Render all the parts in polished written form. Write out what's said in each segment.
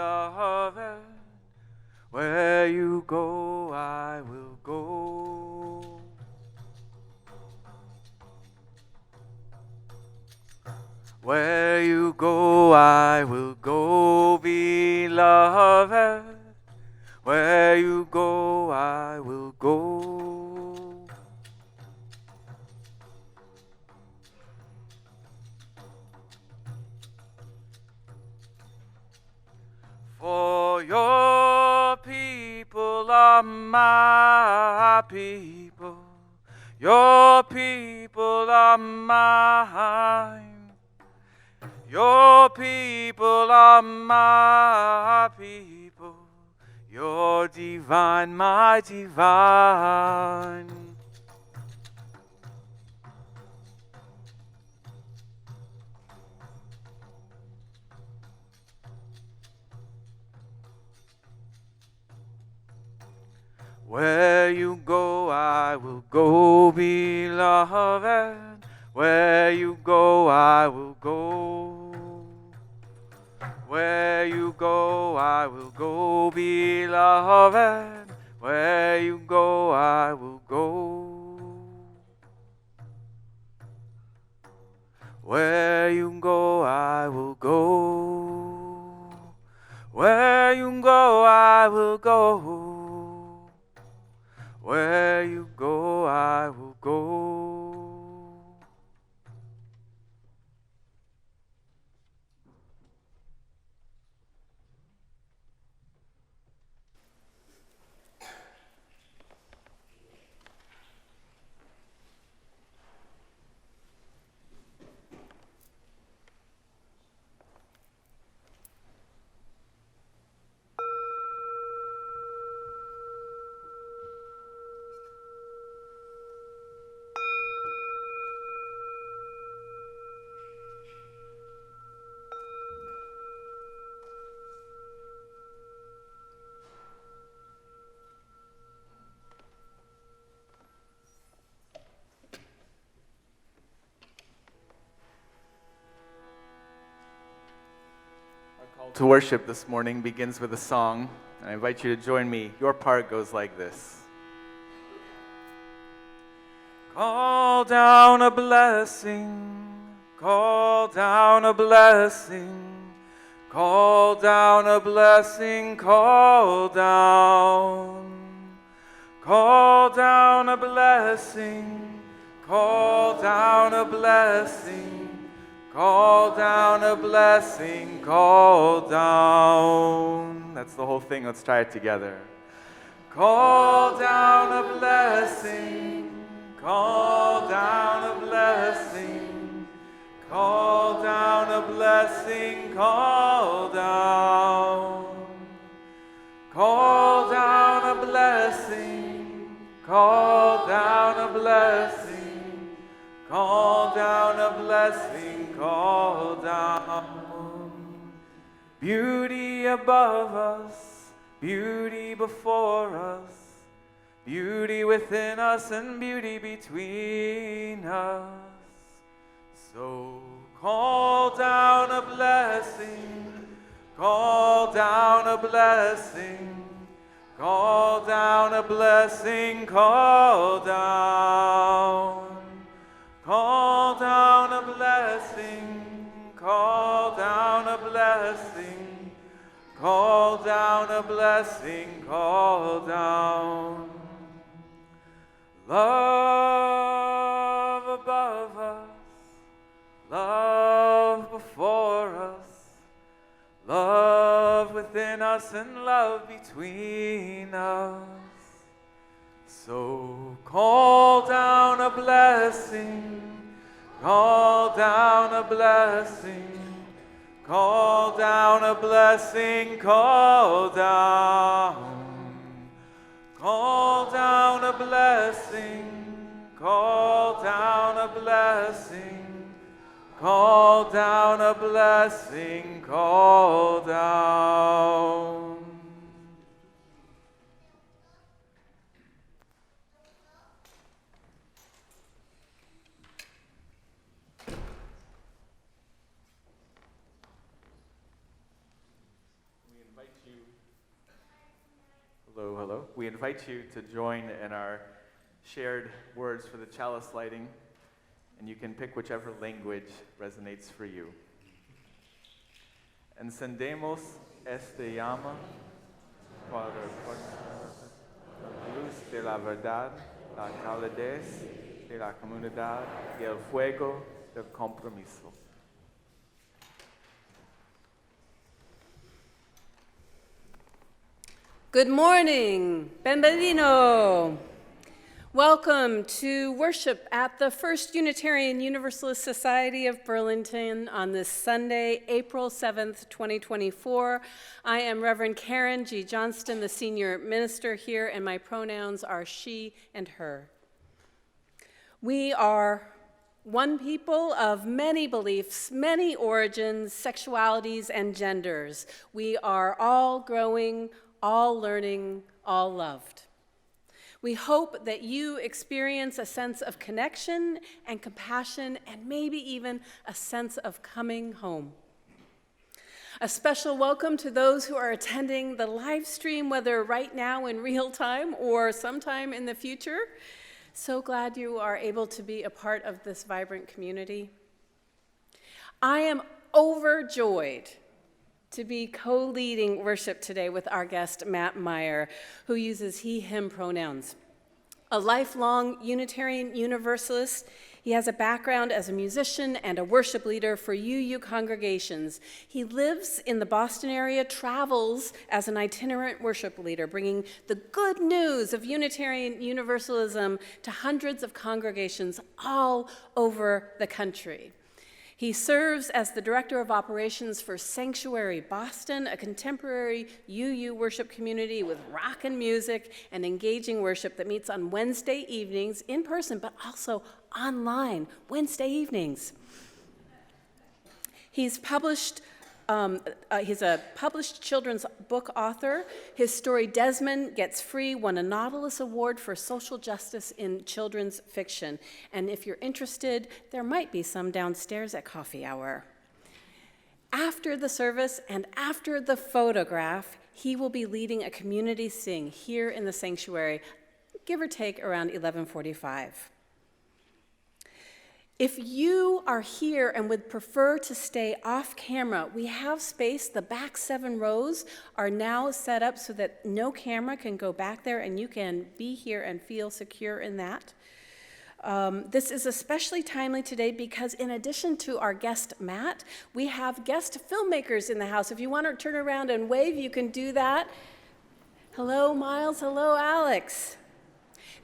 beloved. Where you go, I will go. Where you go, I will go, beloved. Where you go, I will go. For your people are my people. Your people are mine. Your people are my people. You're divine, my divine. Where you go, I will go, beloved. Where you go, I will go. Where you go, I will go, beloved. Where you go, I will go. Where you go, I will go. Where you go, I will go. Where you go, I will go. To worship this morning begins with a song, and I invite you to join me. Your part goes like this. Call down a blessing, call down a blessing, call down a blessing, call down. Call down a blessing, call down a blessing. Call down a blessing, call down. That's the whole thing. Let's try it together. Call down a blessing, call down a blessing, call down a blessing, call down. Call down a blessing, call down a blessing. Call down a blessing, call down. Beauty above us, beauty before us, beauty within us and beauty between us. So call down a blessing, call down a blessing, call down a blessing, call down. Call down a blessing, call down a blessing, call down a blessing, call down. Love above us, love before us, love within us and love between us. So call down a blessing, call down a blessing, call down a blessing, call down. Call down a blessing, call down a blessing, call down a blessing, call down. you. Hello, hello. We invite you to join in our shared words for the chalice lighting, and you can pick whichever language resonates for you. Encendemos esta llama para la luz de la verdad, la calidez de la comunidad y el fuego del compromiso. Good morning, benvenuto. Welcome to worship at the First Unitarian Universalist Society of Burlington on this Sunday, April 7th, 2024. I am Reverend Karen G. Johnston, the senior minister here, and my pronouns are she and her. We are one people of many beliefs, many origins, sexualities, and genders. We are all growing, all learning, all loved. We hope that you experience a sense of connection and compassion and maybe even a sense of coming home. A special welcome to those who are attending the live stream, whether right now in real time or sometime in the future. So glad you are able to be a part of this vibrant community. I am overjoyed to be co-leading worship today with our guest, Matt Meyer, who uses he, him pronouns. A lifelong Unitarian Universalist, he has a background as a musician and a worship leader for UU congregations. He lives in the Boston area, travels as an itinerant worship leader, bringing the good news of Unitarian Universalism to hundreds of congregations all over the country. He serves as the Director of Operations for Sanctuary Boston, a contemporary UU worship community with rock and music and engaging worship that meets on Wednesday evenings in person, but also online, Wednesday evenings. He's a published children's book author. His story, Desmond Gets Free, won a Nautilus Award for social justice in children's fiction. And if you're interested, there might be some downstairs at coffee hour. After the service and after the photograph, he will be leading a community sing here in the sanctuary, give or take around 11:45. If you are here and would prefer to stay off camera, we have space. The back 7 rows are now set up so that no camera can go back there and you can be here and feel secure in that. This is especially timely today because in addition to our guest Matt, we have guest filmmakers in the house. If you want to turn around and wave, you can do that. Hello, Miles. Hello, Alex.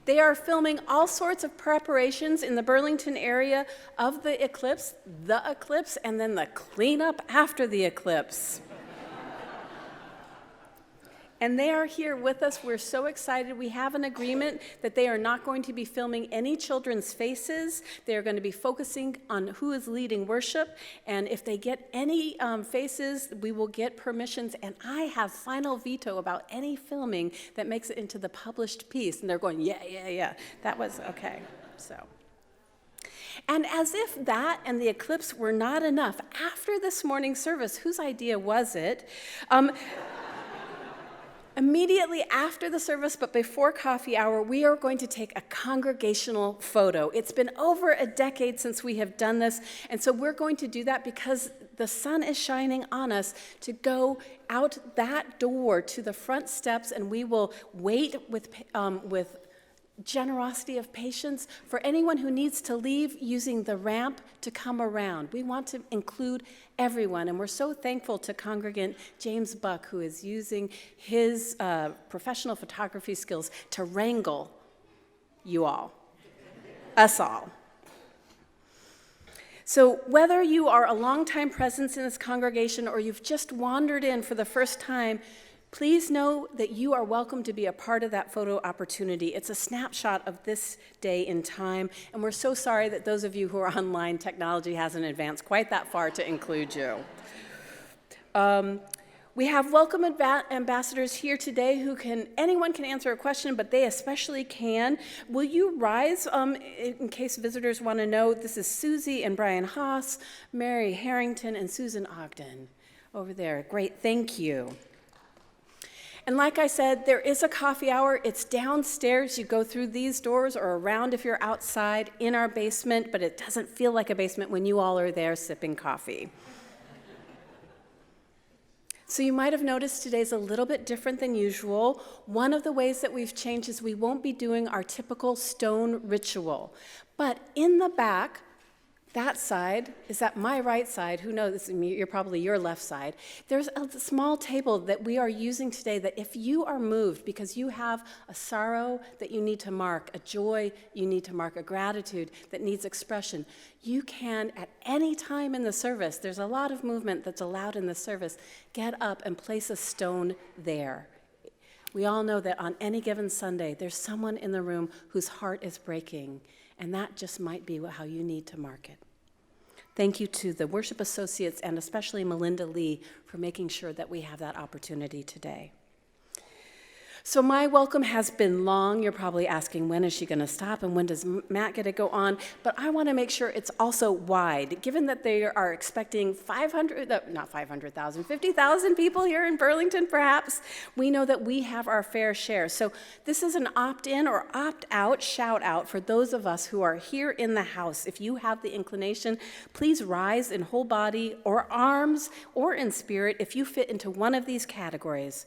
They are filming all sorts of preparations in the Burlington area of the eclipse, and then the cleanup after the eclipse. And they are here with us. We're so excited. We have an agreement that they are not going to be filming any children's faces. They are going to be focusing on who is leading worship. And if they get any faces, we will get permissions. And I have final veto about any filming that makes it into the published piece. And they're going, yeah. That was okay. So. And as if that and the eclipse were not enough, after this morning's service, whose idea was it? Immediately after the service, but before coffee hour, we are going to take a congregational photo. It's been over a decade since we have done this, and so we're going to do that because the sun is shining on us to go out that door to the front steps, and we will wait with generosity of patience for anyone who needs to leave using the ramp to come around. We want to include everyone, and we're so thankful to congregant James Buck, who is using his professional photography skills to wrangle you all, us all. So whether you are a longtime presence in this congregation or you've just wandered in for the first time, please know that you are welcome to be a part of that photo opportunity. It's a snapshot of this day in time, and we're so sorry that those of you who are online, technology hasn't advanced quite that far to include you. We have welcome ambassadors here today anyone can answer a question, but they especially can. Will you rise in case visitors want to know? This is Susie and Brian Haas, Mary Harrington, and Susan Ogden over there. Great, thank you. And like I said, there is a coffee hour. It's downstairs. You go through these doors or around if you're outside in our basement, but it doesn't feel like a basement when you all are there sipping coffee. So you might have noticed today's a little bit different than usual. One of the ways that we've changed is we won't be doing our typical stone ritual. But in the back, that side, is that my right side? Who knows? You're probably your left side. There's a small table that we are using today that if you are moved because you have a sorrow that you need to mark, a joy you need to mark, a gratitude that needs expression, you can at any time in the service, there's a lot of movement that's allowed in the service, get up and place a stone there. We all know that on any given Sunday, there's someone in the room whose heart is breaking, and that just might be how you need to mark it. Thank you to the worship associates and especially Melinda Lee for making sure that we have that opportunity today. So my welcome has been long. You're probably asking, when is she going to stop and when does Matt get to go on? But I want to make sure it's also wide. Given that they are expecting 50,000 people here in Burlington, perhaps, we know that we have our fair share. So this is an opt-in or opt-out shout out for those of us who are here in the house. If you have the inclination, please rise in whole body or arms or in spirit if you fit into one of these categories.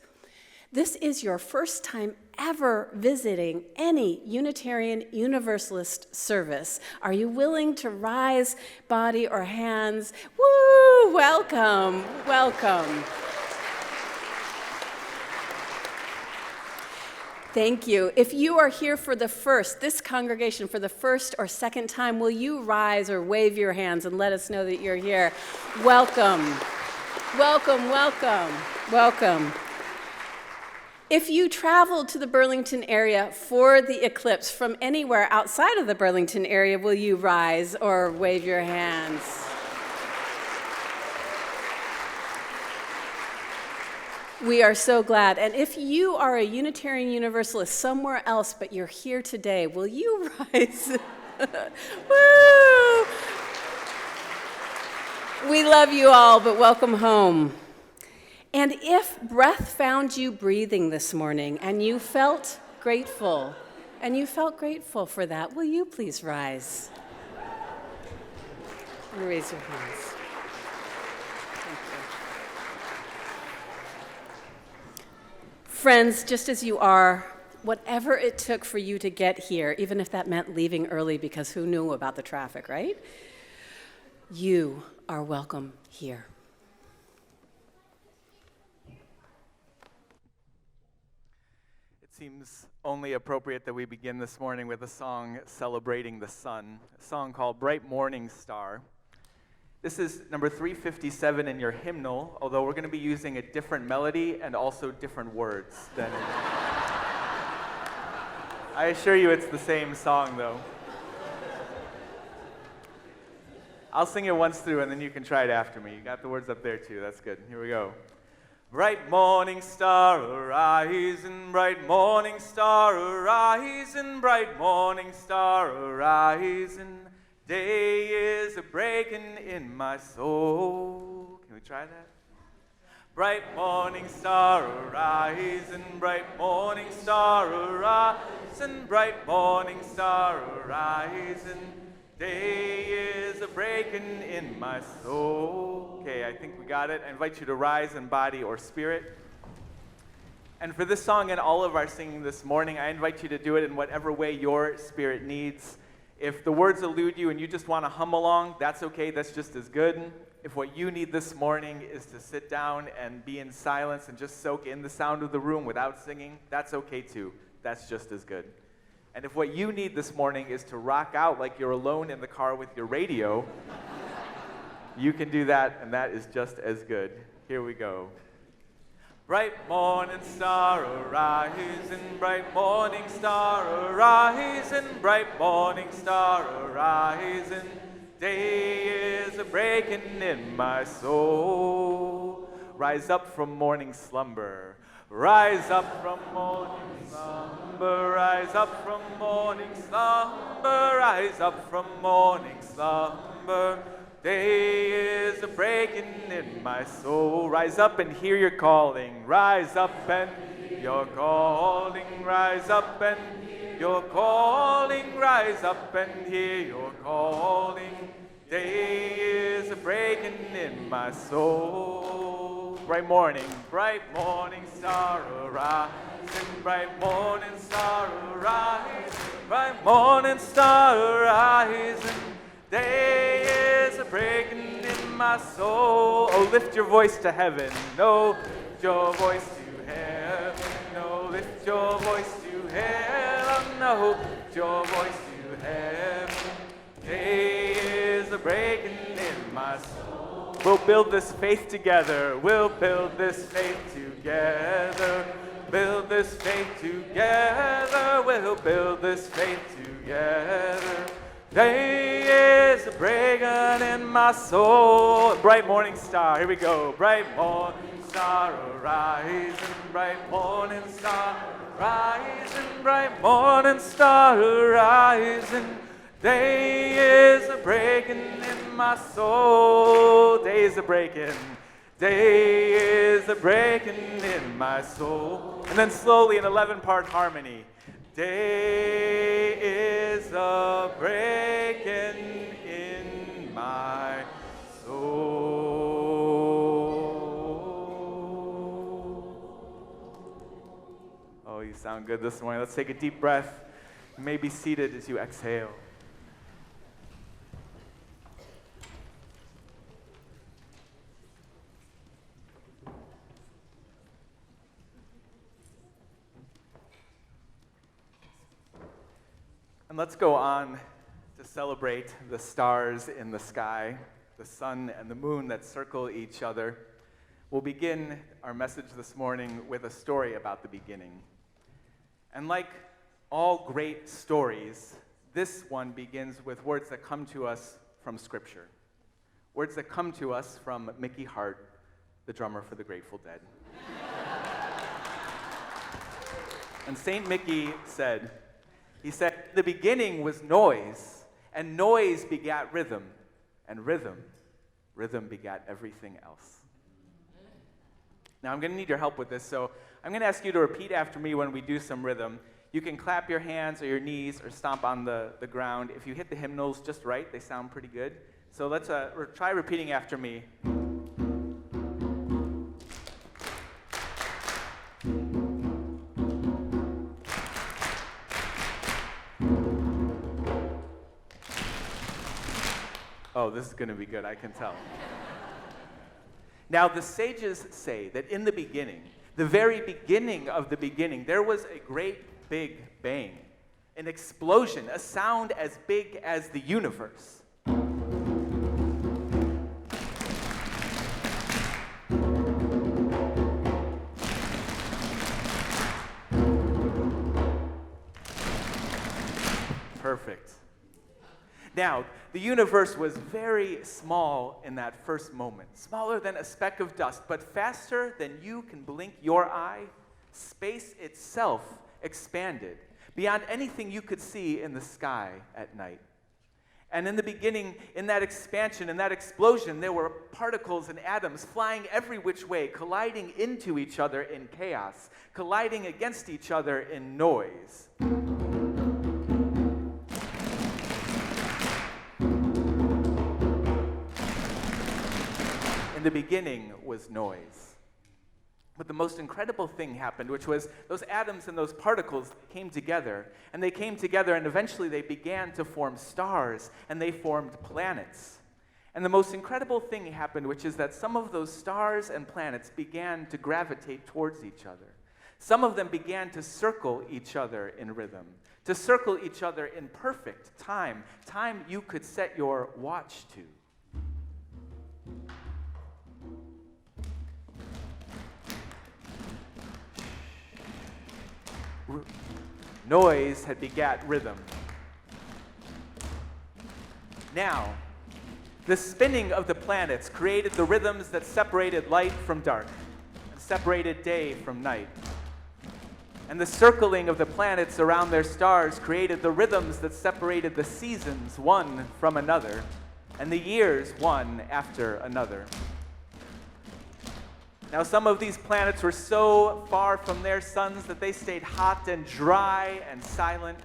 This is your first time ever visiting any Unitarian Universalist service. Are you willing to rise, body or hands? Woo! Welcome, welcome. Thank you. If you are here for this congregation for the first or second time, will you rise or wave your hands and let us know that you're here? Welcome, welcome, welcome, welcome. If you traveled to the Burlington area for the eclipse from anywhere outside of the Burlington area, will you rise or wave your hands? We are so glad. And if you are a Unitarian Universalist somewhere else, but you're here today, will you rise? Woo! We love you all, but welcome home. And if breath found you breathing this morning and you felt grateful for that, will you please rise? And raise your hands. Thank you. Friends, just as you are, whatever it took for you to get here, even if that meant leaving early because who knew about the traffic, right? You are welcome here. Seems only appropriate that we begin this morning with a song celebrating the sun, a song called Bright Morning Star. This is number 357 in your hymnal, although we're going to be using a different melody and also different words than I assure you it's the same song, though. I'll sing it once through, and then you can try it after me. You got the words up there, too. That's good. Here we go. Bright morning star arising, bright morning star arising, bright morning star arising. Day is a breaking in my soul. Can we try that? Bright morning star arising, bright morning star arising, bright morning star arising. Day is a breaking in my soul. Okay, I think we got it. I invite you to rise in body or spirit. And for this song and all of our singing this morning, I invite you to do it in whatever way your spirit needs. If the words elude you and you just want to hum along, that's okay. That's just as good. If what you need this morning is to sit down and be in silence and just soak in the sound of the room without singing, that's okay too. That's just as good. And if what you need this morning is to rock out like you're alone in the car with your radio, you can do that, and that is just as good. Here we go. Bright morning star arising, bright morning star arising, bright morning star arising. Day is a breaking in my soul. Rise up from morning slumber. Rise up from morning slumber, rise up from morning slumber, rise up from morning slumber. Day is a breaking in my soul. Rise up and hear your calling. Rise up and hear You're calling, rise up and you're calling, rise up and hear your calling. Day is a breaking in my soul. Bright morning star arising, bright morning star arising, bright morning star arising. Day is a breaking in my soul. Oh, lift your voice to heaven. No, lift your voice to heaven. No, lift your voice to heaven. No, lift your voice to heaven. Day is a breaking in my soul. We'll build this faith together. We'll build this faith together. Build this faith together. We'll build this faith together. Day is a breaking in my soul. Bright morning star, here we go. Bright morning star arising, bright morning star rising, bright morning star arising. Day is a breaking in my soul. Day is a breaking. Day is a breaking in my soul. And then slowly in 11-part harmony. Day is a breaking in my soul. Oh, you sound good this morning. Let's take a deep breath. You may be seated as you exhale. And let's go on to celebrate the stars in the sky, the sun and the moon that circle each other. We'll begin our message this morning with a story about the beginning. And like all great stories, this one begins with words that come to us from Scripture. Words that come to us from Mickey Hart, the drummer for the Grateful Dead. And St. Mickey said, the beginning was noise, and noise begat rhythm, and rhythm begat everything else. Now I'm going to need your help with this, so I'm going to ask you to repeat after me when we do some rhythm. You can clap your hands or your knees or stomp on the ground. If you hit the hymnals just right, they sound pretty good. So let's try repeating after me. Oh, this is going to be good, I can tell. Now, the sages say that in the beginning, the very beginning of the beginning, there was a great big bang, an explosion, a sound as big as the universe. Perfect. Now, the universe was very small in that first moment, smaller than a speck of dust, but faster than you can blink your eye. Space itself expanded beyond anything you could see in the sky at night. And in the beginning, in that expansion, in that explosion, there were particles and atoms flying every which way, colliding into each other in chaos, colliding against each other in noise. In the beginning was noise. But the most incredible thing happened, which was those atoms and those particles came together, and eventually they began to form stars, and they formed planets. And the most incredible thing happened, which is that some of those stars and planets began to gravitate towards each other. Some of them began to circle each other in rhythm, to circle each other in perfect time, time you could set your watch to. Noise had begat rhythm. Now, the spinning of the planets created the rhythms that separated light from dark, and separated day from night. And the circling of the planets around their stars created the rhythms that separated the seasons one from another, and the years one after another. Now, some of these planets were so far from their suns that they stayed hot and dry and silent.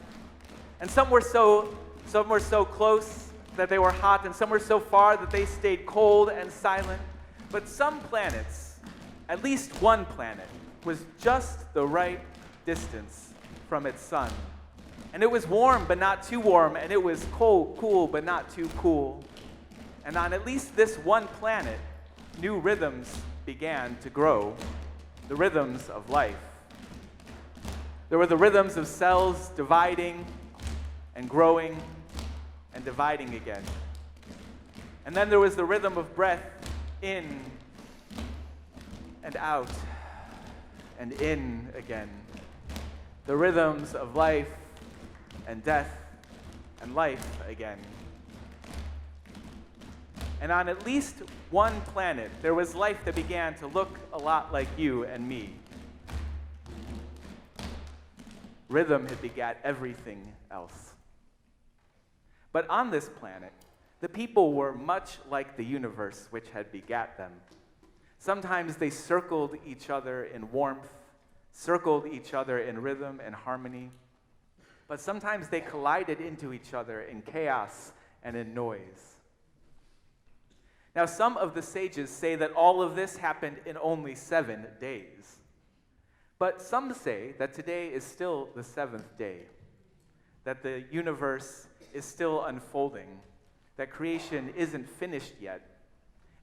And some were so close that they were hot, and some were so far that they stayed cold and silent. But some planets, at least one planet, was just the right distance from its sun. And it was warm but not too warm, and it was cool but not too cool. And on at least this one planet, new rhythms began to grow, the rhythms of life. There were the rhythms of cells dividing and growing and dividing again. And then there was the rhythm of breath in and out and in again. The rhythms of life and death and life again. And on at least one planet, there was life that began to look a lot like you and me. Rhythm had begat everything else. But on this planet, the people were much like the universe which had begat them. Sometimes they circled each other in warmth, circled each other in rhythm and harmony, but sometimes they collided into each other in chaos and in noise. Now, some of the sages say that all of this happened in only 7 days. But some say that today is still the 7th day, that the universe is still unfolding, that creation isn't finished yet,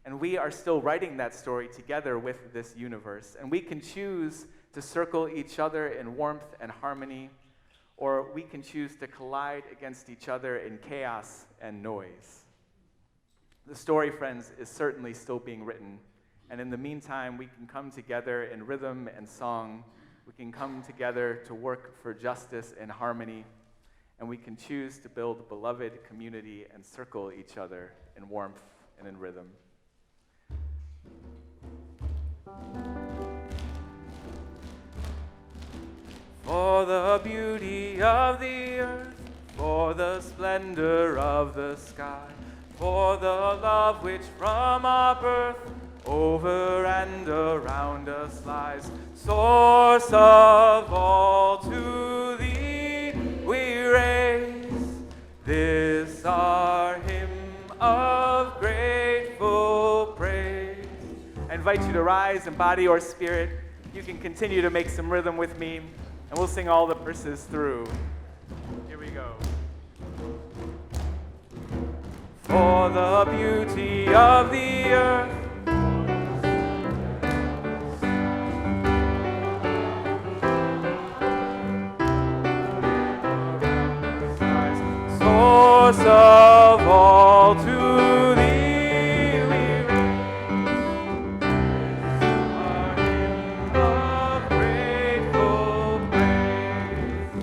and we are still writing that story together with this universe. And we can choose to circle each other in warmth and harmony, or we can choose to collide against each other in chaos and noise. The story, friends, is certainly still being written, and in the meantime, we can come together in rhythm and song. We can come together to work for justice and harmony, and we can choose to build beloved community and circle each other in warmth and in rhythm. For the beauty of the earth, for the splendor of the sky, for the love which from our birth over and around us lies, source of all, to thee we raise this our hymn of grateful praise. I invite you to rise in body or spirit. You can continue to make some rhythm with me, and we'll sing all the verses through. Here we go. For the beauty of the earth, source of all, to thee we raise our hymn of grateful praise.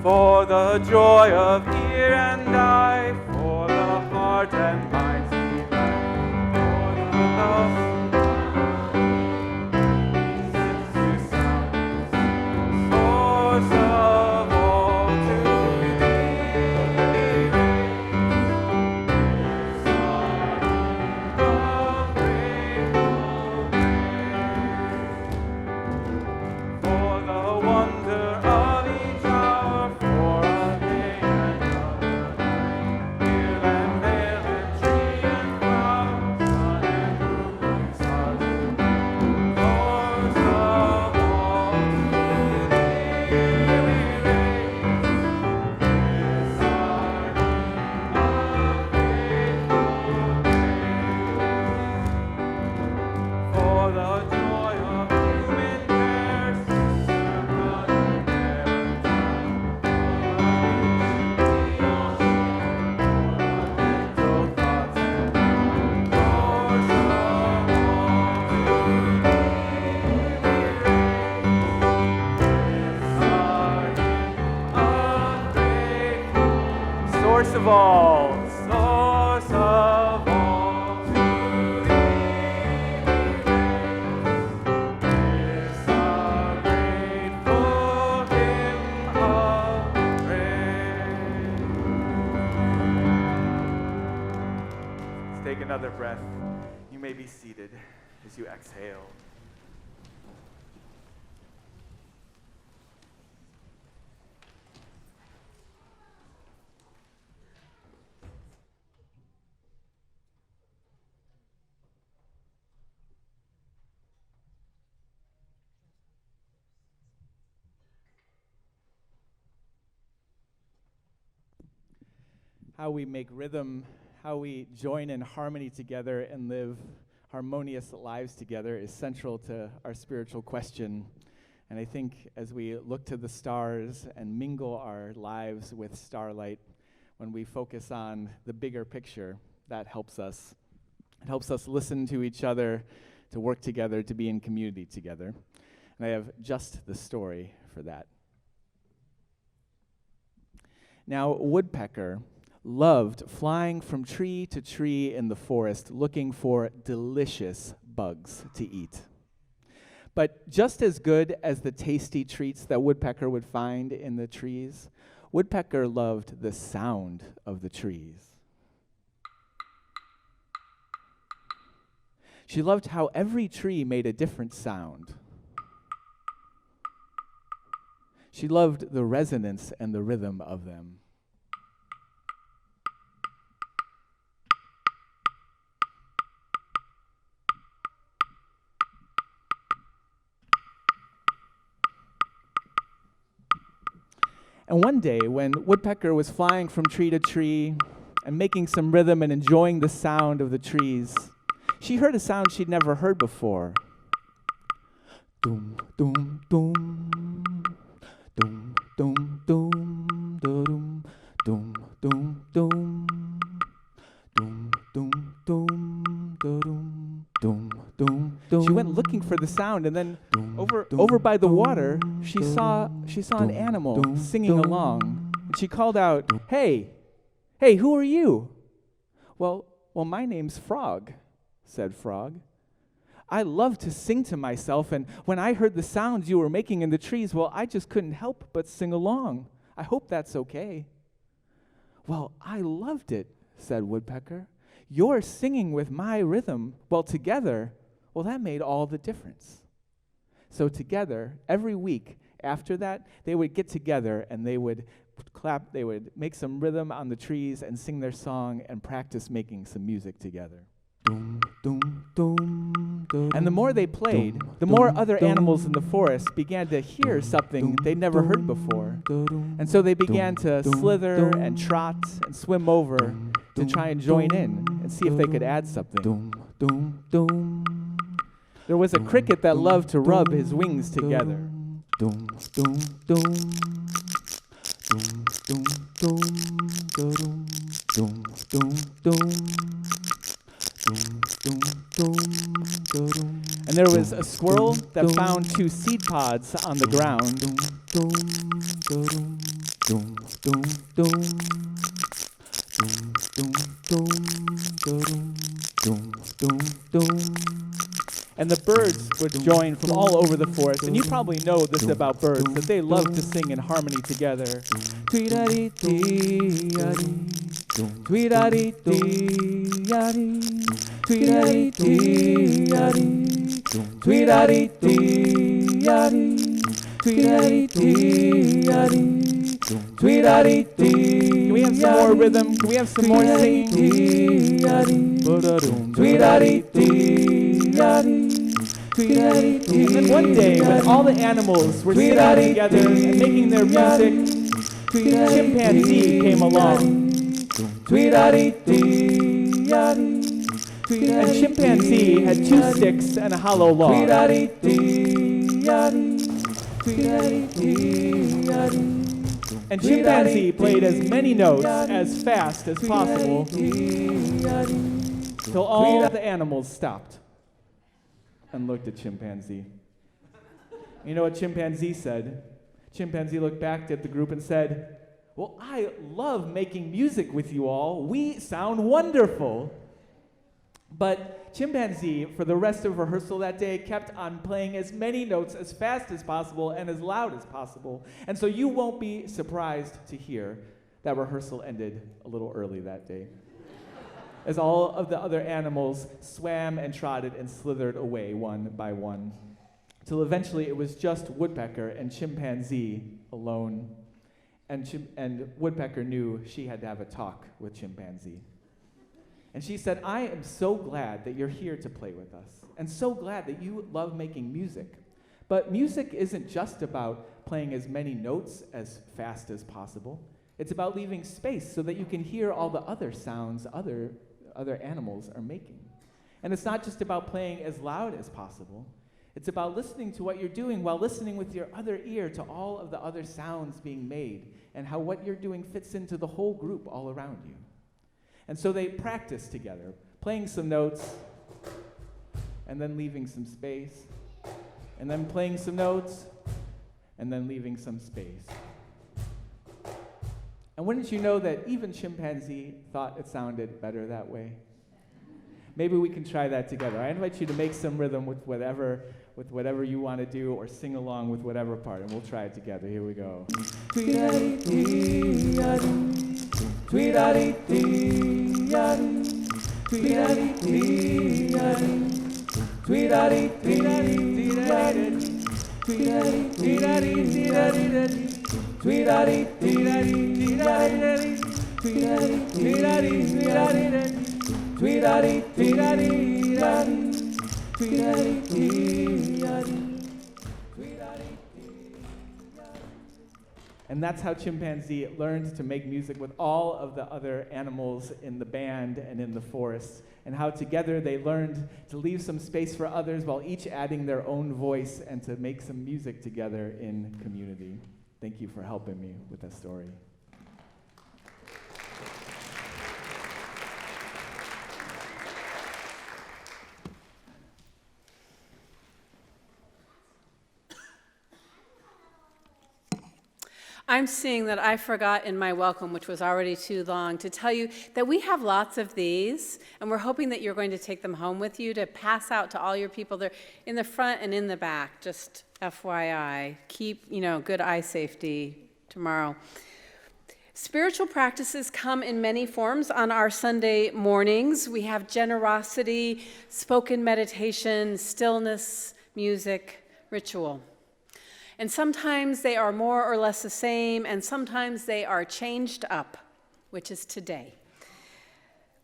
For the joy of ear and eye, for the heart and mind delight, for the love to sound, source of all, to thee raise our hymn of grateful praise. For the wonder of each hour, for a day and another night, hill and vale and tree and flower, sun and moon, stars and moon, source of all, to thee we raise this our hymn of grateful praise. For the joy of human care, sister, brother, parent, child, mental thoughts and mind, source of all, to thee we raise this our hymn of grateful. Source of all, source of all, to thee we raise this our grateful hymn of praise. Let's take another breath. You may be seated. as you exhale. How we make rhythm, how we join in harmony together and live harmonious lives together is central to our spiritual question. And I think as we look to the stars and mingle our lives with starlight, when we focus on the bigger picture, that helps us. It helps us listen to each other, to work together, to be in community together. And I have just the story for that. Now, woodpecker loved flying from tree to tree in the forest, looking for delicious bugs to eat. But just as good as the tasty treats that woodpecker would find in the trees, woodpecker loved the sound of the trees. She loved how every tree made a different sound. She loved the resonance and the rhythm of them. And one day, when woodpecker was flying from tree to tree and making some rhythm and enjoying the sound of the trees, she heard a sound she'd never heard before. Doom, doom, doom, doom, doom, doom, doom, doom, doom, doom, doom, doom, doom, doom, doom, doom. She went looking for the sound, and then over by the water, she saw an animal singing along. And she called out, "Hey, who are you?" Well, my name's Frog," said Frog. "I love to sing to myself, and when I heard the sounds you were making in the trees, well, I just couldn't help but sing along. I hope that's okay." "Well, I loved it," said Woodpecker. "You're singing with my rhythm. Well, together, that made all the difference." So together, every week after that, they would get together and they would clap, they would make some rhythm on the trees and sing their song and practice making some music together. And the more they played, the more other animals in the forest began to hear something they'd never heard before. And so they began to slither and trot and swim over to try and join in and see if they could add something. There was a cricket that loved to rub his wings together. And there was a squirrel that found 2 seed pods on the ground. And the birds would join from all over the forest. And you probably know this about birds, that they love to sing in harmony together. Tweet-a-dee-dee-a-dee, tweet-a-dee-dee-a-dee, tweet-a-dee-dee-a-dee, tweet-a-dee-dee-a-dee, tweet-a-dee-dee-a-dee, tweet-a-dee-dee. Can we have some more rhythm? Can we have some more singing? Tweet-a-dee-dee-a-dee. And then one day, when all the animals were singing together and making their music, chimpanzee came along. And chimpanzee had 2 sticks and a hollow log. And chimpanzee played as many notes as fast as possible till all the animals stopped and looked at chimpanzee. You know what chimpanzee said? Chimpanzee looked back at the group and said, "Well, I love making music with you all. We sound wonderful." But chimpanzee, for the rest of rehearsal that day, kept on playing as many notes as fast as possible and as loud as possible. And so you won't be surprised to hear that rehearsal ended a little early that day. as all of the other animals swam and trotted and slithered away one by one, till eventually it was just Woodpecker and Chimpanzee alone. And Woodpecker knew she had to have a talk with Chimpanzee. And she said, "I am so glad that you're here to play with us, and so glad that you love making music. But music isn't just about playing as many notes as fast as possible. It's about leaving space so that you can hear all the other sounds other animals are making. And it's not just about playing as loud as possible. It's about listening to what you're doing while listening with your other ear to all of the other sounds being made and how what you're doing fits into the whole group all around you." And so they practiced together, playing some notes and then leaving some space, and then playing some notes and then leaving some space. And wouldn't you know that even Chimpanzee thought it sounded better that way? Maybe we can try that together. I invite you to make some rhythm with whatever you want to do, or sing along with whatever part, and we'll try it together. Here we go. And that's how Chimpanzee learned to make music with all of the other animals in the band and in the forest, and how together they learned to leave some space for others while each adding their own voice and to make some music together in community. Thank you for helping me with that story. I'm seeing that I forgot in my welcome, which was already too long, to tell you that we have lots of these, and we're hoping that you're going to take them home with you to pass out to all your people. They're in the front and in the back, just FYI. Keep, good eye safety tomorrow. Spiritual practices come in many forms on our Sunday mornings. We have generosity, spoken meditation, stillness, music, ritual. And sometimes they are more or less the same, and sometimes they are changed up, which is today.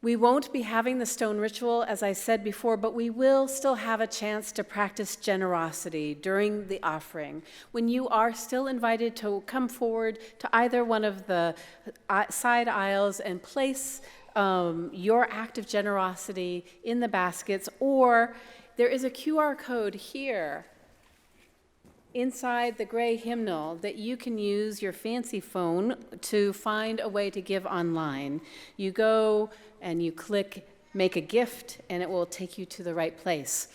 We won't be having the stone ritual, as I said before, but we will still have a chance to practice generosity during the offering, when you are still invited to come forward to either one of the side aisles and place your act of generosity in the baskets, or there is a QR code here inside the gray hymnal that you can use your fancy phone to find a way to give online. You go and you click Make a Gift, and it will take you to the right place.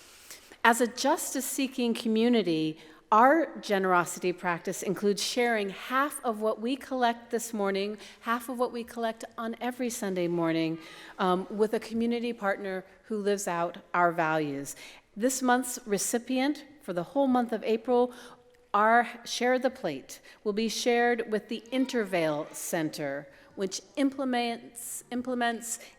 As a justice-seeking community, our generosity practice includes sharing half of what we collect this morning, half of what we collect on every Sunday morning, with a community partner who lives out our values. This month's recipient for the whole month of April, our Share the Plate will be shared with the Intervale Center, which implements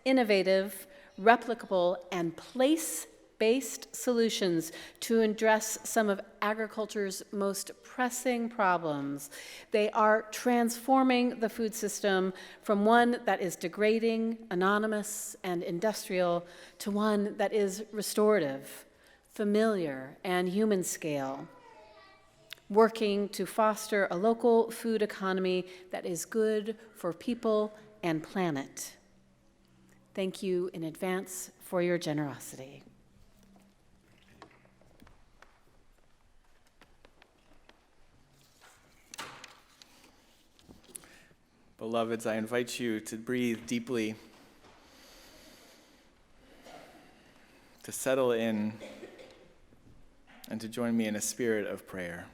innovative, replicable, and place-based solutions to address some of agriculture's most pressing problems. They are transforming the food system from one that is degrading, anonymous, and industrial to one that is restorative, familiar, and human scale, working to foster a local food economy that is good for people and planet. Thank you in advance for your generosity. Beloveds, I invite you to breathe deeply, to settle in, and to join me in a spirit of prayer.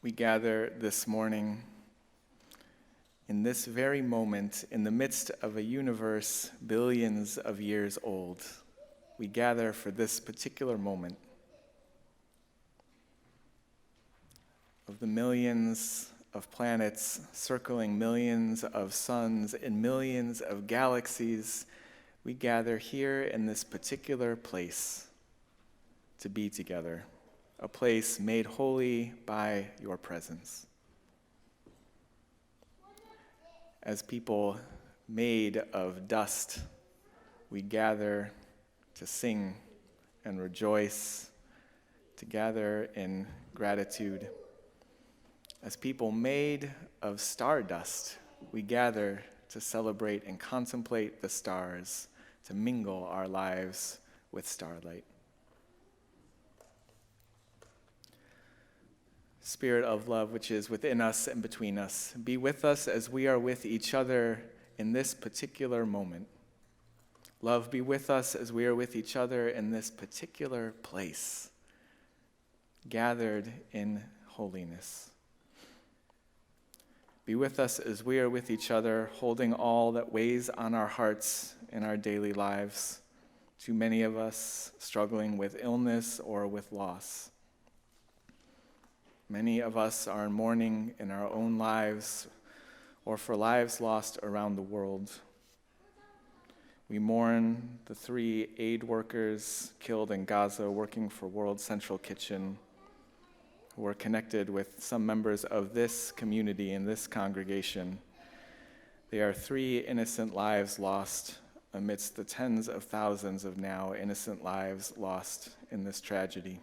We gather this morning in this very moment, in the midst of a universe billions of years old. We gather for this particular moment of the millions of planets circling millions of suns in millions of galaxies, we gather here in this particular place to be together, a place made holy by your presence. As people made of dust, we gather to sing and rejoice, to gather in gratitude. As people made of stardust, we gather to celebrate and contemplate the stars, to mingle our lives with starlight. Spirit of love, which is within us and between us, be with us as we are with each other in this particular moment. Love, be with us as we are with each other in this particular place, gathered in holiness. Be with us as we are with each other, holding all that weighs on our hearts in our daily lives, too many of us struggling with illness or with loss. Many of us are in mourning in our own lives or for lives lost around the world. We mourn the 3 aid workers killed in Gaza working for World Central Kitchen, who were connected with some members of this community and this congregation. They are 3 innocent lives lost amidst the tens of thousands of now innocent lives lost in this tragedy.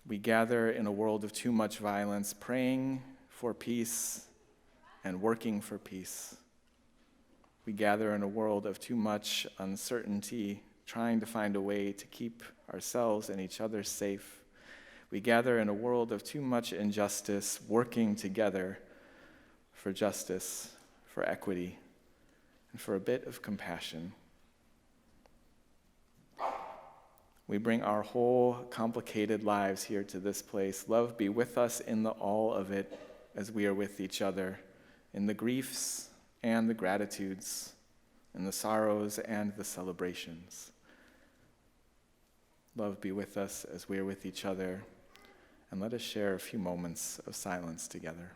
We gather in a world of too much violence, praying for peace and working for peace. We gather in a world of too much uncertainty, trying to find a way to keep ourselves and each other safe. We gather in a world of too much injustice, working together for justice, for equity, and for a bit of compassion. We bring our whole complicated lives here to this place. Love, be with us in the all of it as we are with each other, in the griefs and the gratitudes, in the sorrows and the celebrations. Love, be with us as we are with each other, and let us share a few moments of silence together.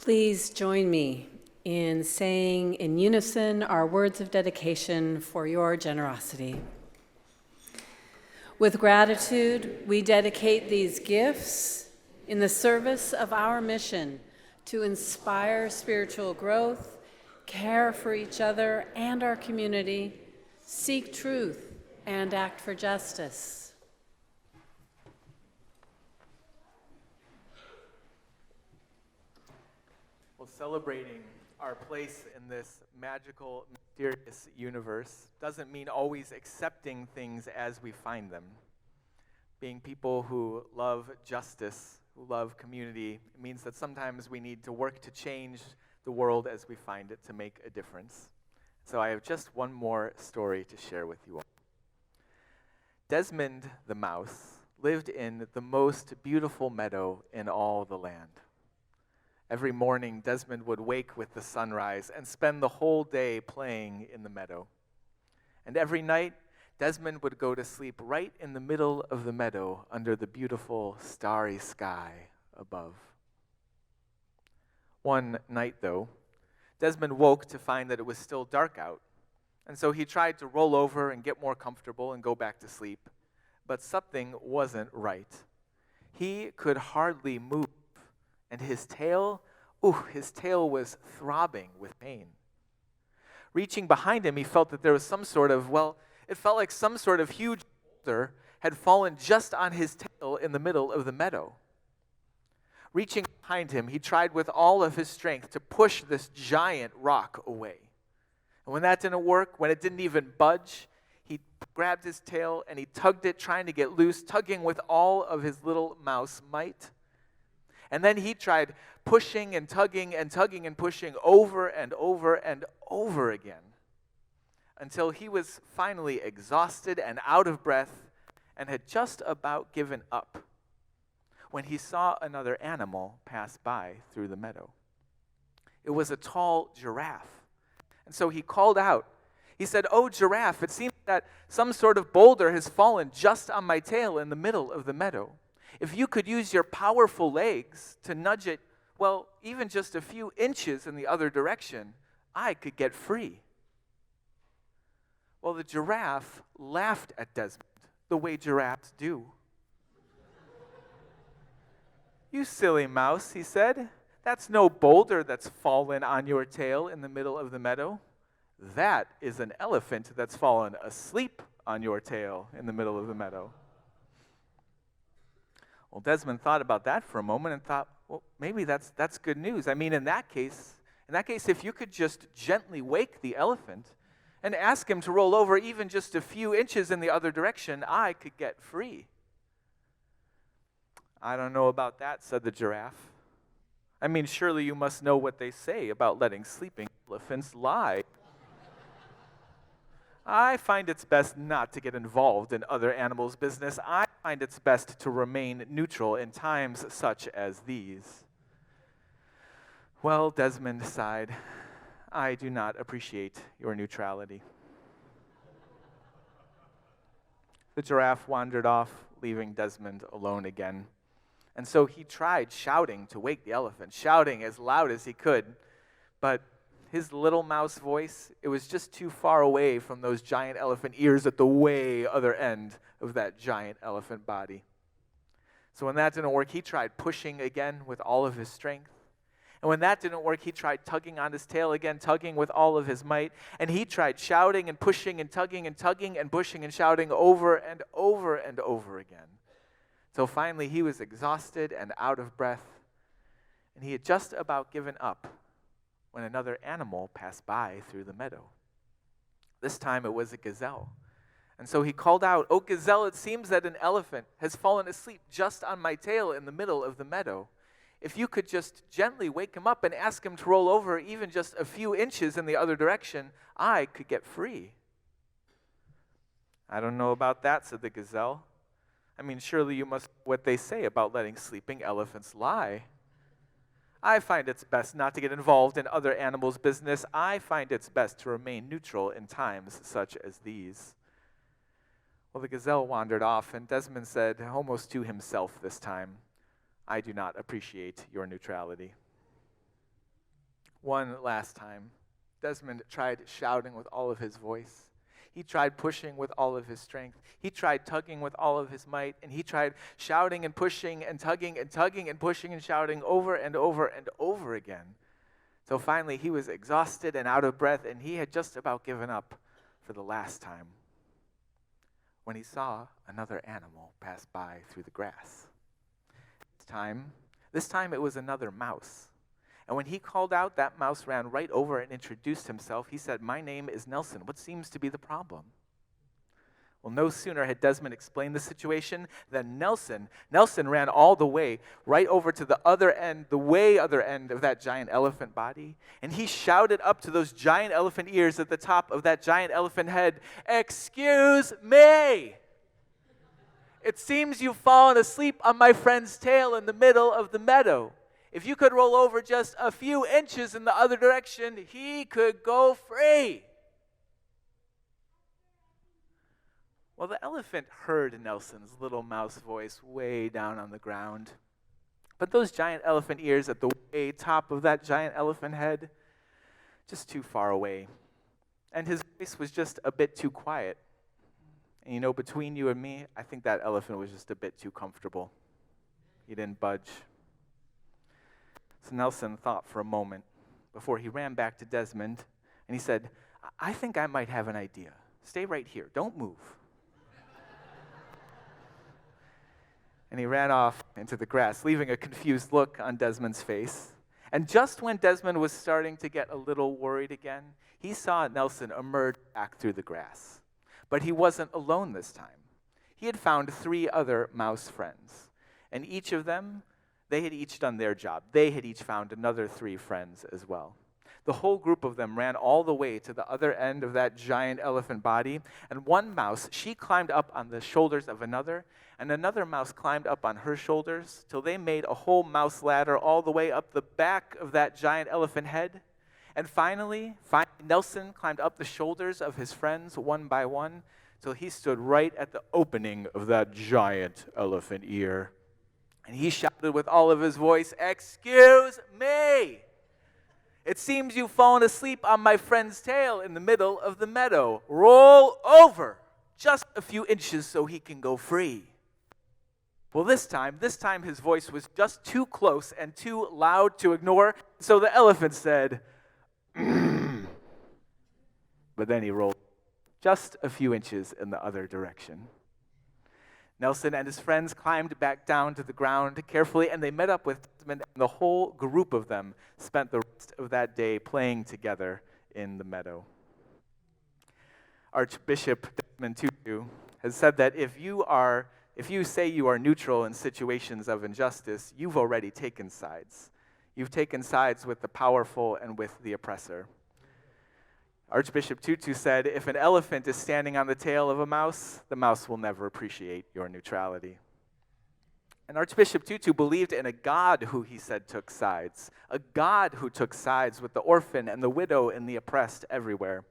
Please join me in saying in unison our words of dedication for your generosity. With gratitude, we dedicate these gifts in the service of our mission to inspire spiritual growth, care for each other and our community, seek truth, and act for justice. Well, celebrating our place in this magical, mysterious universe doesn't mean always accepting things as we find them. Being people who love justice, who love community, means that sometimes we need to work to change the world as we find it to make a difference. So I have just one more story to share with you all. Desmond the mouse lived in the most beautiful meadow in all the land. Every morning, Desmond would wake with the sunrise and spend the whole day playing in the meadow. And every night, Desmond would go to sleep right in the middle of the meadow under the beautiful starry sky above. One night, though, Desmond woke to find that it was still dark out, and so he tried to roll over and get more comfortable and go back to sleep, but something wasn't right. He could hardly move, and his tail was throbbing with pain. Reaching behind him, he felt that there was it felt like some sort of huge boulder had fallen just on his tail in the middle of the meadow. Reaching behind him, he tried with all of his strength to push this giant rock away. And when that didn't work, when it didn't even budge, he grabbed his tail and he tugged it, trying to get loose, tugging with all of his little mouse might. And then he tried pushing and tugging and tugging and pushing over and over and over again until he was finally exhausted and out of breath and had just about given up when he saw another animal pass by through the meadow. It was a tall giraffe. And so he called out. He said, "Oh, giraffe, it seems that some sort of boulder has fallen just on my tail in the middle of the meadow. If you could use your powerful legs to nudge it, well, even just a few inches in the other direction, I could get free." Well, the giraffe laughed at Desmond the way giraffes do. "You silly mouse," he said. "That's no boulder that's fallen on your tail in the middle of the meadow. That is an elephant that's fallen asleep on your tail in the middle of the meadow." Well, Desmond thought about that for a moment and thought, well, maybe that's good news. I mean, in that case, if you could just gently wake the elephant and ask him to roll over even just a few inches in the other direction, I could get free. "I don't know about that," said the giraffe. "I mean, surely you must know what they say about letting sleeping elephants lie. I find it's best not to get involved in other animals' business. I find it's best to remain neutral in times such as these." "Well," Desmond sighed, "I do not appreciate your neutrality." The giraffe wandered off, leaving Desmond alone again. And so he tried shouting to wake the elephant, shouting as loud as he could, but his little mouse voice, it was just too far away from those giant elephant ears at the way other end of that giant elephant body. So when that didn't work, he tried pushing again with all of his strength. And when that didn't work, he tried tugging on his tail again, tugging with all of his might. And he tried shouting and pushing and tugging and pushing and shouting over and over and over again. So finally he was exhausted and out of breath, and he had just about given up when another animal passed by through the meadow. This time it was a gazelle. And so he called out, "Oh, gazelle, it seems that an elephant has fallen asleep just on my tail in the middle of the meadow. If you could just gently wake him up and ask him to roll over even just a few inches in the other direction, I could get free." "I don't know about that," said the gazelle. "I mean, surely you must know what they say about letting sleeping elephants lie. I find it's best not to get involved in other animals' business. I find it's best to remain neutral in times such as these." Well, the gazelle wandered off, and Desmond said, almost to himself this time, "I do not appreciate your neutrality." One last time, Desmond tried shouting with all of his voice. He tried pushing with all of his strength. He tried tugging with all of his might, and he tried shouting and pushing and tugging and pushing and shouting over and over and over again. So finally, he was exhausted and out of breath, and he had just about given up for the last time when he saw another animal pass by through the grass. This time it was another mouse. And when he called out, that mouse ran right over and introduced himself. He said, "My name is Nelson. What seems to be the problem?" Well, no sooner had Desmond explained the situation than Nelson ran all the way right over to the other end of that giant elephant body. And he shouted up to those giant elephant ears at the top of that giant elephant head, "Excuse me! It seems you've fallen asleep on my friend's tail in the middle of the meadow. If you could roll over just a few inches in the other direction, he could go free." Well, the elephant heard Nelson's little mouse voice way down on the ground. But those giant elephant ears at the way top of that giant elephant head, just too far away. And his voice was just a bit too quiet. And you know, between you and me, I think that elephant was just a bit too comfortable. He didn't budge. So Nelson thought for a moment before he ran back to Desmond, and he said, "I think I might have an idea. Stay right here. Don't move." And he ran off into the grass, leaving a confused look on Desmond's face. And just when Desmond was starting to get a little worried again, he saw Nelson emerge back through the grass. But he wasn't alone this time. He had found 3 other mouse friends, and each of them, they had each done their job. They had each found another 3 friends as well. The whole group of them ran all the way to the other end of that giant elephant body, and one mouse, she climbed up on the shoulders of another, and another mouse climbed up on her shoulders, till they made a whole mouse ladder all the way up the back of that giant elephant head. And finally, Nelson climbed up the shoulders of his friends one by one, till he stood right at the opening of that giant elephant ear. And he shouted with all of his voice, "Excuse me! It seems you've fallen asleep on my friend's tail in the middle of the meadow. Roll over just a few inches so he can go free." Well, this time his voice was just too close and too loud to ignore, so the elephant said, but then he rolled just a few inches in the other direction. Nelson and his friends climbed back down to the ground carefully, and they met up with Desmond, and the whole group of them spent the rest of that day playing together in the meadow. Archbishop Desmond Tutu has said that if you say you are neutral in situations of injustice, you've already taken sides. You've taken sides with the powerful and with the oppressor. Archbishop Tutu said, "If an elephant is standing on the tail of a mouse, the mouse will never appreciate your neutrality." And Archbishop Tutu believed in a God who he said took sides, a God who took sides with the orphan and the widow and the oppressed everywhere.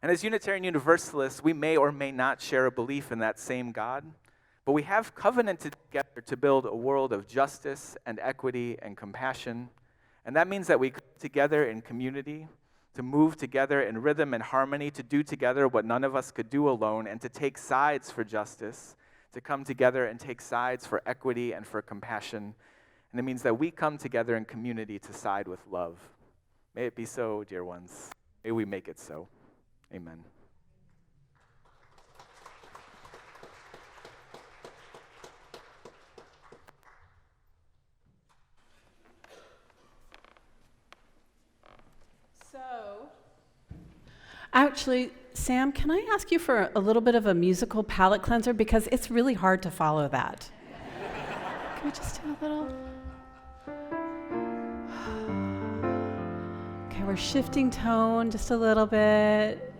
And as Unitarian Universalists, we may or may not share a belief in that same God, but we have covenanted together to build a world of justice and equity and compassion. And that means that we come together in community, to move together in rhythm and harmony, to do together what none of us could do alone, and to take sides for justice, to come together and take sides for equity and for compassion. And it means that we come together in community to side with love. May it be so, dear ones. May we make it so. Amen. Actually, Sam, can I ask you for a little bit of a musical palate cleanser? Because it's really hard to follow that. Can we just do a little? Okay, we're shifting tone just a little bit.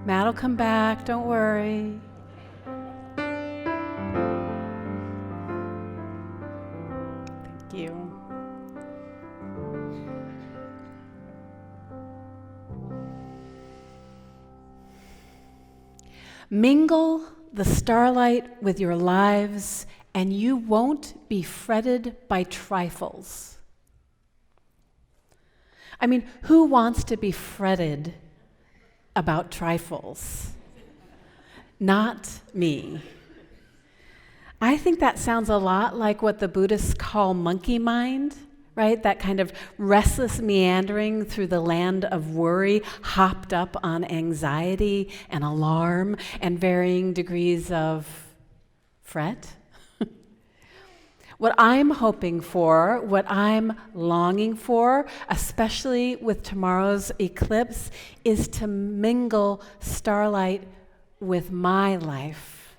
Matt will come back, don't worry. Thank you. Mingle the starlight with your lives, and you won't be fretted by trifles. I mean, who wants to be fretted about trifles? Not me. I think that sounds a lot like what the Buddhists call monkey mind, right? That kind of restless meandering through the land of worry, hopped up on anxiety and alarm and varying degrees of fret. What I'm hoping for, what I'm longing for, especially with tomorrow's eclipse, is to mingle starlight with my life.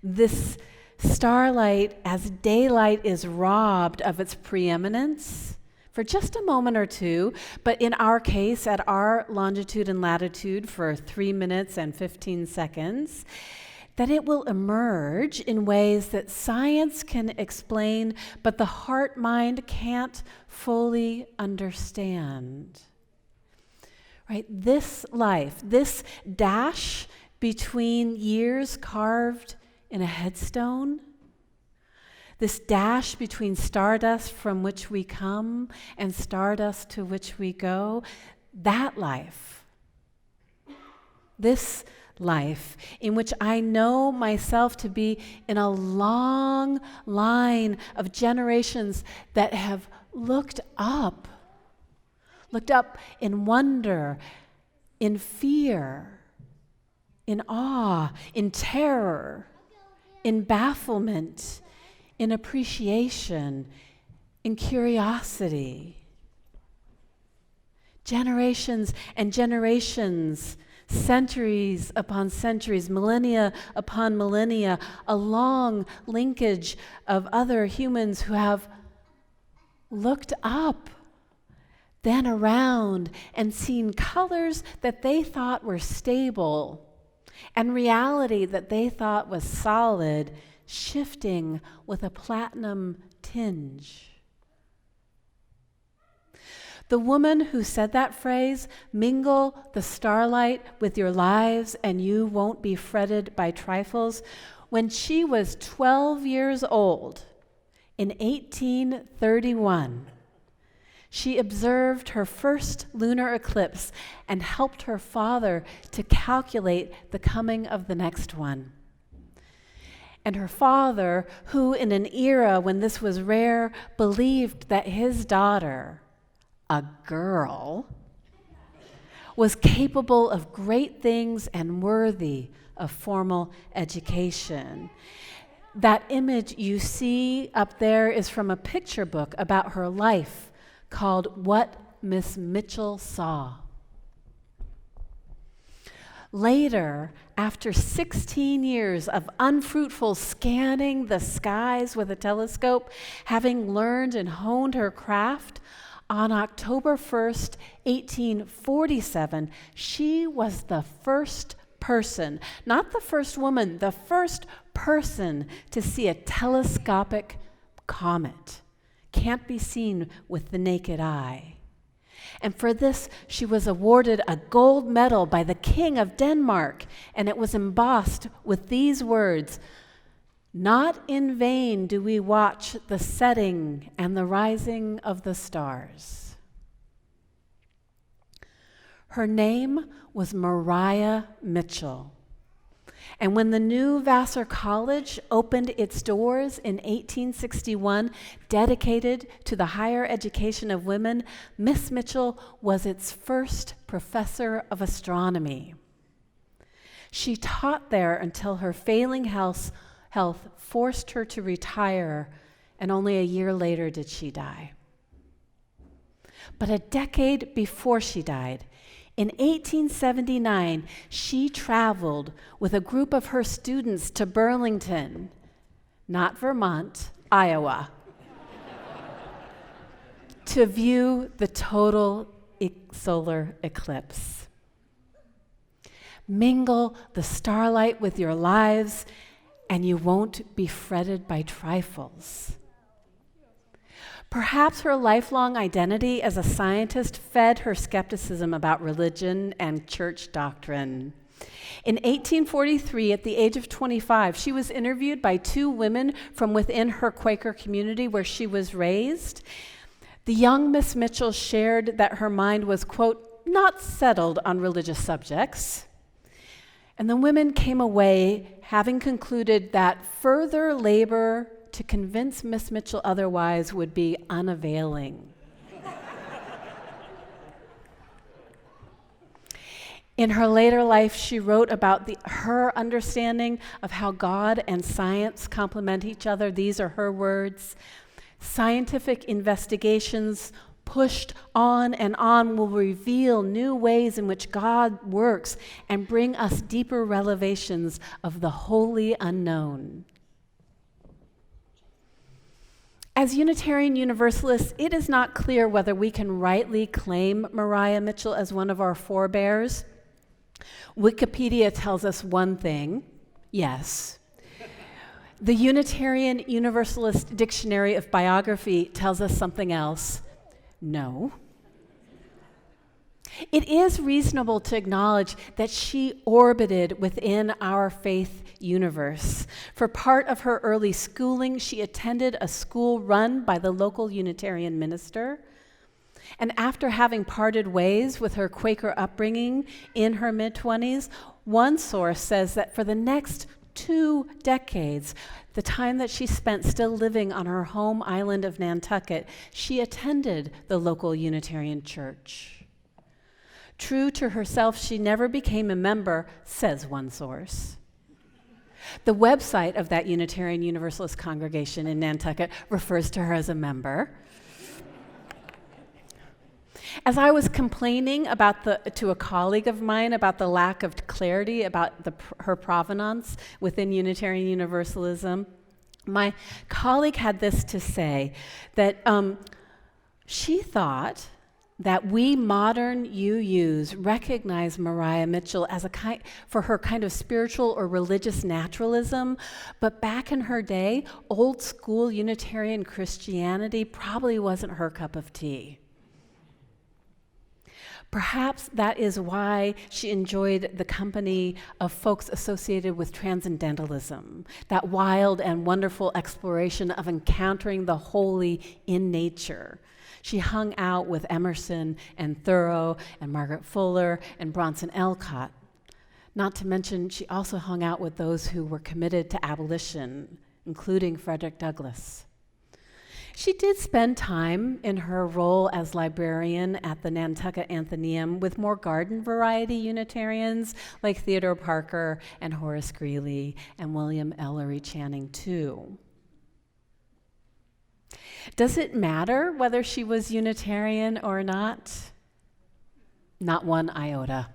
This starlight, as daylight is robbed of its preeminence for just a moment or two, but in our case, at our longitude and latitude for 3 minutes and 15 seconds, that it will emerge in ways that science can explain, but the heart-mind can't fully understand. Right? This life, this dash between years carved in a headstone, this dash between stardust from which we come and stardust to which we go, that life, this life in which I know myself to be in a long line of generations that have looked up in wonder, in fear, in awe, in terror, in bafflement, in appreciation, in curiosity. Generations and generations, centuries upon centuries, millennia upon millennia, a long linkage of other humans who have looked up, then around, and seen colors that they thought were stable and reality that they thought was solid shifting with a platinum tinge. The woman who said that phrase, mingle the starlight with your lives and you won't be fretted by trifles, when she was 12 years old in 1831, she observed her first lunar eclipse and helped her father to calculate the coming of the next one. And her father, who in an era when this was rare, believed that his daughter, a girl, was capable of great things and worthy of formal education. That image you see up there is from a picture book about her life called What Miss Mitchell Saw. Later, after 16 years of unfruitful scanning the skies with a telescope, having learned and honed her craft, on October 1st, 1847, she was the first person, not the first woman, the first person to see a telescopic comet. Can't be seen with the naked eye. And for this, she was awarded a gold medal by the King of Denmark, and it was embossed with these words, "Not in vain do we watch the setting and the rising of the stars." Her name was Maria Mitchell. And when the new Vassar College opened its doors in 1861, dedicated to the higher education of women, Miss Mitchell was its first professor of astronomy. She taught there until her failing health forced her to retire, and only a year later did she die. But a decade before she died, in 1879, she traveled with a group of her students to Burlington, not Vermont, Iowa, to view the total solar eclipse. Mingle the starlight with your lives, and you won't be fretted by trifles. Perhaps her lifelong identity as a scientist fed her skepticism about religion and church doctrine. In 1843, at the age of 25, she was interviewed by two women from within her Quaker community where she was raised. The young Miss Mitchell shared that her mind was, quote, not settled on religious subjects. And the women came away having concluded that further labor to convince Miss Mitchell otherwise would be unavailing. In her later life, she wrote about her understanding of how God and science complement each other. These are her words. Scientific investigations pushed on and on will reveal new ways in which God works and bring us deeper revelations of the wholly unknown. As Unitarian Universalists, it is not clear whether we can rightly claim Maria Mitchell as one of our forebears. Wikipedia tells us one thing, yes. The Unitarian Universalist Dictionary of Biography tells us something else, no. It is reasonable to acknowledge that she orbited within our faith universe. For part of her early schooling, she attended a school run by the local Unitarian minister. And after having parted ways with her Quaker upbringing in her mid-20s, one source says that for the next 2 decades, the time that she spent still living on her home island of Nantucket, she attended the local Unitarian church. True to herself, she never became a member, says one source. The website of that Unitarian Universalist congregation in Nantucket refers to her as a member. As I was complaining to a colleague of mine about the lack of clarity about her provenance within Unitarian Universalism, my colleague had this to say, that she thought that we modern UUs recognize Maria Mitchell as for her kind of spiritual or religious naturalism, but back in her day, old school Unitarian Christianity probably wasn't her cup of tea. Perhaps that is why she enjoyed the company of folks associated with transcendentalism, that wild and wonderful exploration of encountering the holy in nature. She hung out with Emerson and Thoreau and Margaret Fuller and Bronson Alcott. Not to mention, she also hung out with those who were committed to abolition, including Frederick Douglass. She did spend time in her role as librarian at the Nantucket Athenaeum with more garden variety Unitarians like Theodore Parker and Horace Greeley and William Ellery Channing too. Does it matter whether she was Unitarian or not? Not one iota.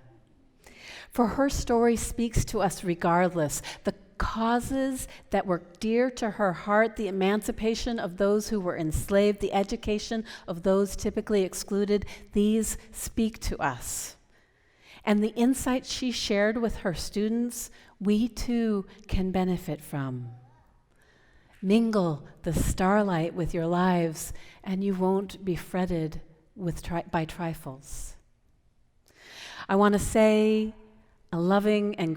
For her story speaks to us regardless. The causes that were dear to her heart, the emancipation of those who were enslaved, the education of those typically excluded, these speak to us. And the insights she shared with her students, we too can benefit from. Mingle the starlight with your lives, and you won't be fretted by trifles. I want to say a loving and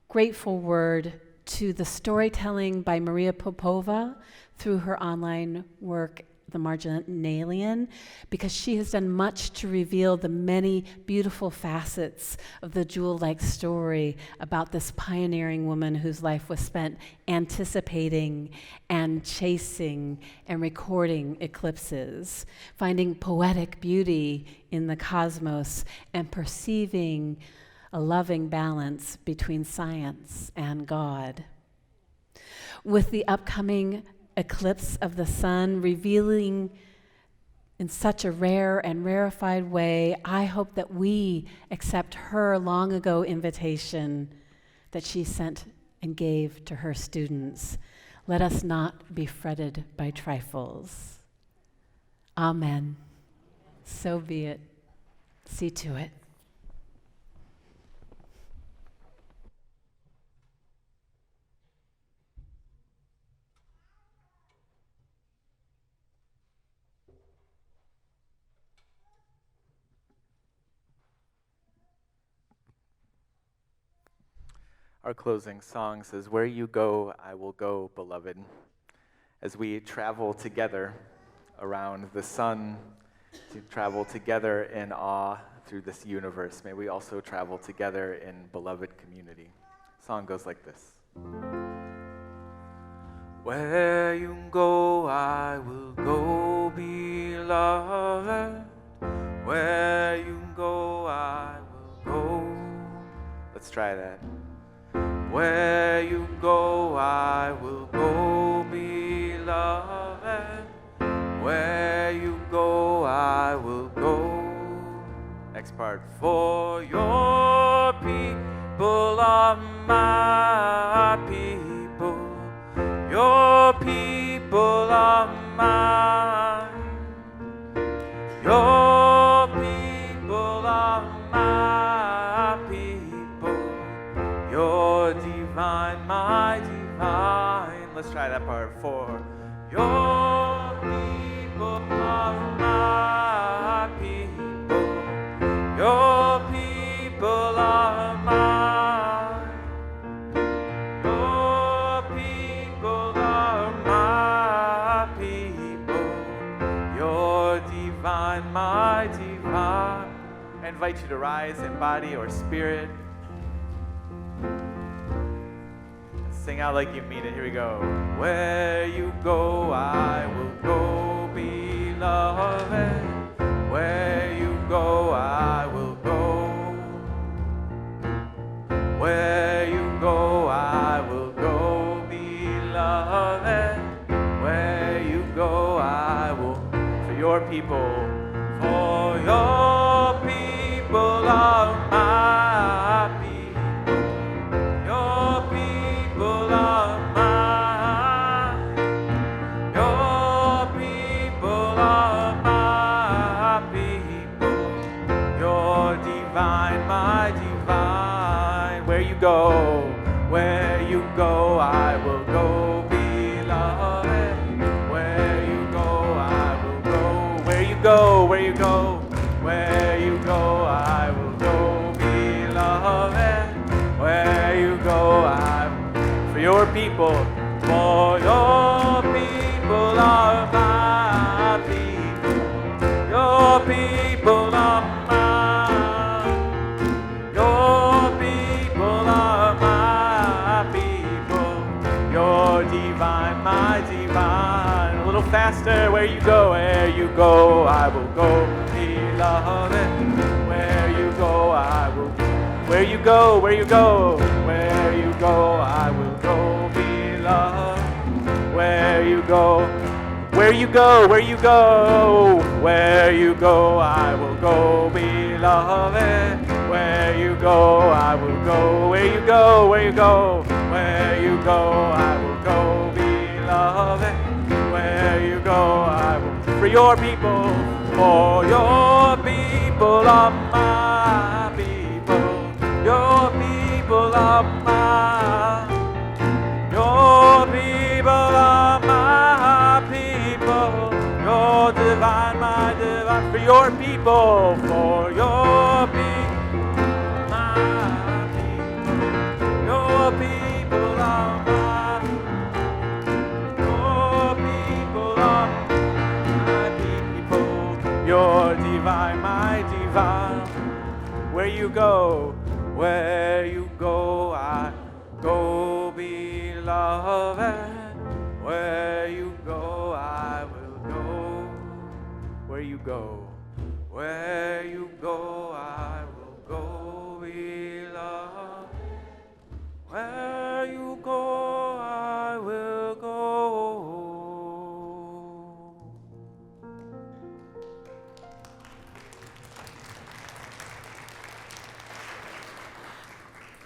grateful word to the storytelling by Maria Popova through her online work, The Marginalian, because she has done much to reveal the many beautiful facets of the jewel-like story about this pioneering woman whose life was spent anticipating and chasing and recording eclipses, finding poetic beauty in the cosmos and perceiving a loving balance between science and God. With the upcoming eclipse of the sun revealing in such a rare and rarefied way, I hope that we accept her long ago invitation that she sent and gave to her students. Let us not be fretted by trifles. Amen. So be it. See to it. Our closing song says, "Where you go, I will go, beloved." As we travel together around the sun, to travel together in awe through this universe. May we also travel together in beloved community. The song goes like this. Where you go, I will go, beloved. Where you go, I will go. Let's try that. Where you go, I will go, beloved. Where you go, I will go. Next part. For your people are my people. Your people are mine. Your people are my people. You're divine, my divine. Let's try that part. For your people are my people. Your people are mine. Your people are my people. You're divine, my divine. I invite you to rise in body or spirit. Sing out like you mean it. Here we go. Where you go, I will go, beloved. Where you go, I will go. Where you go, I will go, beloved. Where you go, I will. For your people, for your people are my people. Your people are mine. Your people are my people. You're divine, my divine. Where you go, I will go, beloved. Where you go, I will go. Where you go, where you go, I will go, beloved. Where you go, I will. For your people are my people. Your people are mine. Your people are my people. You're divine, my divine. A little faster. Where you go, I will go, beloved. Where you go, I will go. Where you go, I will go, beloved. Where you go, I will go, beloved. Where you go, I will go. Where you go, I will go, beloved. Where you go, I will. For your people are my people. Your people are mine. Your people are my people. You're divine, my divine. For your people, my people. Your people are mine. Your people are my people. You're divine, my divine. Where you go, I go, beloved. Where you go, I will go. Where you go, I will go, beloved. Where you go, I will go.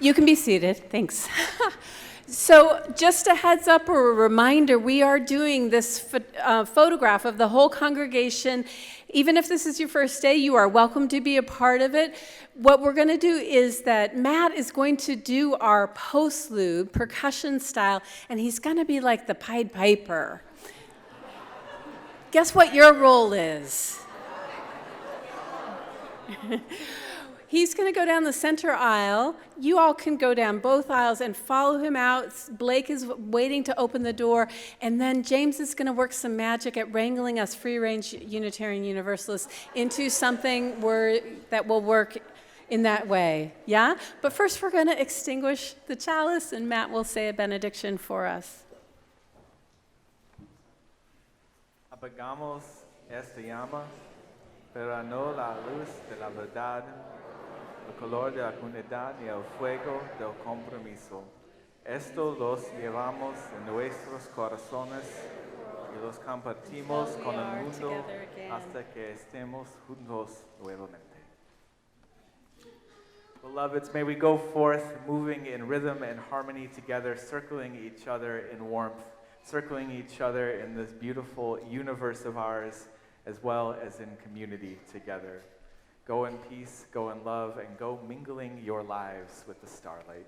You can be seated, thanks. So just a heads up or a reminder, we are doing this photograph of the whole congregation. Even if this is your first day, you are welcome to be a part of it. What we're going to do is that Matt is going to do our postlude, percussion style, and he's going to be like the Pied Piper. Guess what your role is? He's going to go down the center aisle. You all can go down both aisles and follow him out. Blake is waiting to open the door. And then James is going to work some magic at wrangling us free-range Unitarian Universalists into something that will work in that way. Yeah? But first we're going to extinguish the chalice, and Matt will say a benediction for us. Apagamos esta llama, pero no la luz de la verdad, el color de la unidad y el fuego del compromiso. Esto los llevamos en nuestros corazones y los compartimos con el mundo hasta que estemos juntos nuevamente. Beloveds, may we go forth moving in rhythm and harmony together, circling each other in warmth, circling each other in this beautiful universe of ours, as well as in community together. Go in peace, go in love, and go mingling your lives with the starlight.